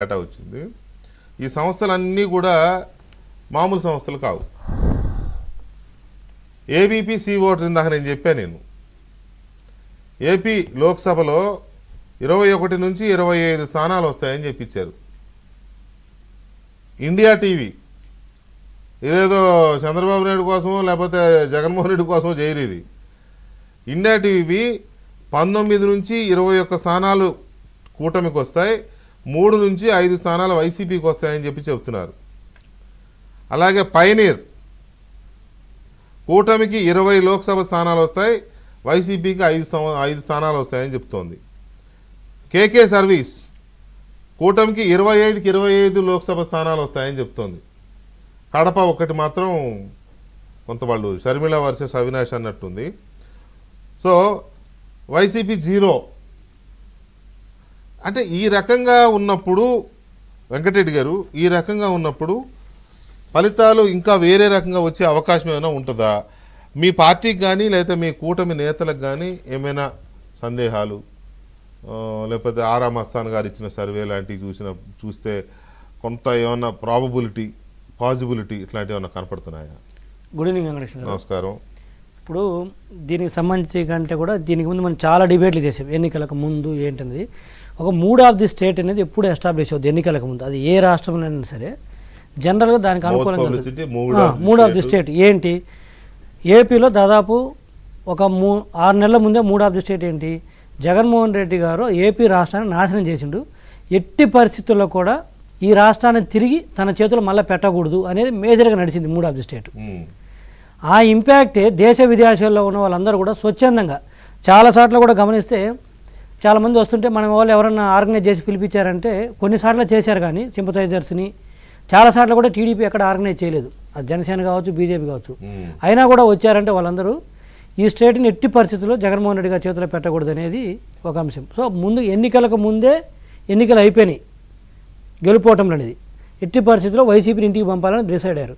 Data వచ్చింది. ఈ సంస్థలన్నీ కూడా మామూలు సంస్థలు కావు. ఏబీపీ సి ఓటర్ ఇందాక నేను చెప్పాను. నేను ఏపీ లోక్సభలో 21 నుంచి 25 స్థానాలు వస్తాయని చెప్పించారు. ఇండియా టీవీ ఇదేదో చంద్రబాబు నాయుడు కోసమో లేకపోతే జగన్మోహన్ రెడ్డి కోసమో చేయలేదు. ఇండియా టీవీ 19 నుంచి 21 స్థానాలు కూటమికి వస్తాయి, 3 నుంచి 5 స్థానాలు వైసీపీకి వస్తాయని చెప్పి చెప్తున్నారు. అలాగే పైనీర్ కూటమికి 20 లోక్సభ స్థానాలు వస్తాయి, వైసీపీకి 5 స్థానాలు వస్తాయని చెప్తోంది. కేకే సర్వీస్ కూటమికి 25కి 25 లోక్సభ స్థానాలు వస్తాయని చెప్తోంది. కడప ఒక్కటి మాత్రం కొంత వాళ్ళు షర్మిల వర్సెస్ అవినాష్ అన్నట్టుంది. సో వైసీపీ 0. అంటే ఈ రకంగా ఉన్నప్పుడు వెంకటరెడ్డి గారు, ఈ రకంగా ఉన్నప్పుడు ఫలితాలు ఇంకా వేరే రకంగా వచ్చే అవకాశం ఏమైనా ఉంటుందా? మీ పార్టీకి కానీ లేకపోతే మీ కూటమి నేతలకు కానీ ఏమైనా సందేహాలు, లేకపోతే ఆరా మస్తాన్ గారు ఇచ్చిన సర్వే లాంటివి చూస్తే కొంత ఏమన్నా పాజిబిలిటీ ఇట్లాంటివి ఏమన్నా కనపడుతున్నాయా? గుడ్ ఈవినింగ్ వెంకటేష్ గారు. నమస్కారం. ఇప్పుడు దీనికి సంబంధించి కంటే కూడా దీనికి ముందు మనం చాలా డిబేట్లు చేసాం. ఎన్నికలకు ముందు ఏంటనేది ఒక మూడ్ ఆఫ్ ది స్టేట్ అనేది ఎప్పుడు ఎస్టాబ్లిష్ అవుతుంది ఎన్నికలకు ముందు. అది ఏ రాష్ట్రంలో అయినా సరే జనరల్గా దానికి అనుకూలంగా మూడ్ ఆఫ్ ది స్టేట్ ఏంటి? ఏపీలో దాదాపు ఒక 6 నెలల ముందే మూడ్ ఆఫ్ ది స్టేట్ ఏంటి? జగన్మోహన్ రెడ్డి గారు ఏపీ రాష్ట్రాన్ని నాశనం చేసిండు, ఎట్టి పరిస్థితుల్లో కూడా ఈ రాష్ట్రాన్ని తిరిగి తన చేతులు మళ్ళీ పెట్టకూడదు అనేది మేజర్గా నడిచింది మూడ్ ఆఫ్ ది స్టేట్. ఆ ఇంపాక్టే దేశ విదేశాల్లో ఉన్న వాళ్ళందరూ కూడా స్వచ్ఛందంగా చాలాసార్లు కూడా గమనిస్తే చాలామంది వస్తుంటే మన వాళ్ళు ఎవరన్నా ఆర్గనైజ్ చేసి పిలిపించారంటే కొన్నిసార్లు చేశారు, కానీ సింపథైజర్స్ని చాలాసార్లు కూడా టీడీపీ ఎక్కడ ఆర్గనైజ్ చేయలేదు. అది జనసేన కావచ్చు, బీజేపీ కావచ్చు. అయినా కూడా వచ్చారంటే వాళ్ళందరూ ఈ స్టేట్ని ఎట్టి పరిస్థితుల్లో జగన్మోహన్ రెడ్డి గారి చేతిలో పెట్టకూడదు అనేది ఒక అంశం. సో ముందు ఎన్నికలకు ముందే ఎన్నికలు అయిపోయినాయి, గెలుపోవటం అనేది ఎట్టి పరిస్థితుల్లో వైసీపీని ఇంటికి పంపాలని డిసైడ్ అయ్యారు.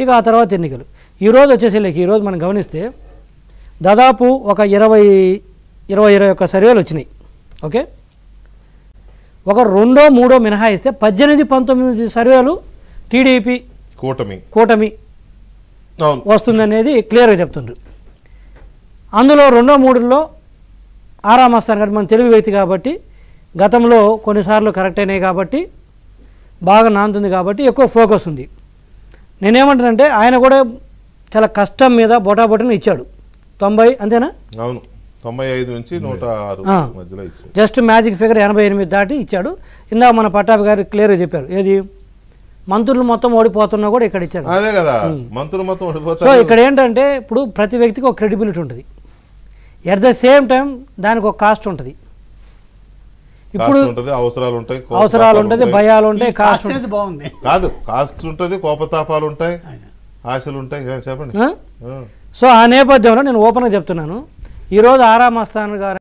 ఇక ఆ తర్వాత ఎన్నికలు ఈరోజు వచ్చేసేళ్ళకి ఈరోజు మనం గమనిస్తే దాదాపు ఒక 21 సర్వేలు వచ్చినాయి. ఓకే, ఒక 2, 3 మినహాయిస్తే 18, 19 సర్వేలు టీడీపీ కూటమి వస్తుందనేది క్లియర్గా చెప్తుండ్రు. అందులో 2, 3లో ఆరా మస్తాన్ గారు మన తెలుగు వ్యక్తి కాబట్టి గతంలో కొన్నిసార్లు కరెక్ట్ అయినాయి కాబట్టి బాగా నాంతుంది కాబట్టి ఎక్కువ ఫోకస్ ఉంది. నేనేమంటానంటే ఆయన కూడా చాలా కష్టం మీద బొటాబొటను ఇచ్చాడు. 90 అంతేనా? అవును, 95 నుంచి 106 మధ్యలో ఇచ్చాడు. జస్ట్ మ్యాజిక్ ఫిగర్ 88 దాటి ఇచ్చాడు. ఇందాక మన పట్టాభి గారు క్లియర్గా చెప్పారు, ఏది మంత్రులు మొత్తం ఓడిపోతున్నా కూడా ఇక్కడ ఇచ్చారు. అదే కదా, మంత్రులు మొత్తం ఓడిపోతారు. సో ఇక్కడ ఏంటంటే ఇప్పుడు ప్రతి వ్యక్తికి ఒక క్రెడిబిలిటీ ఉంటుంది, ఎట్ ద సేమ్ టైం దానికి ఒక కాస్ట్ ఉంటుంది. ఇప్పుడు అవసరాలు ఉంటుంది, భయాలు ఉంటాయి, కాస్ట్ బాగుంది కాదు, కాస్ట్ ఉంటుంది, కోపతాపాలు ఉంటాయి, ఆశలు ఉంటాయి. చెప్పండి. సో ఆ నేపథ్యంలో నేను ఓపెన్గా చెప్తున్నాను, ఈరోజు ఆరా మస్తాన్ గారు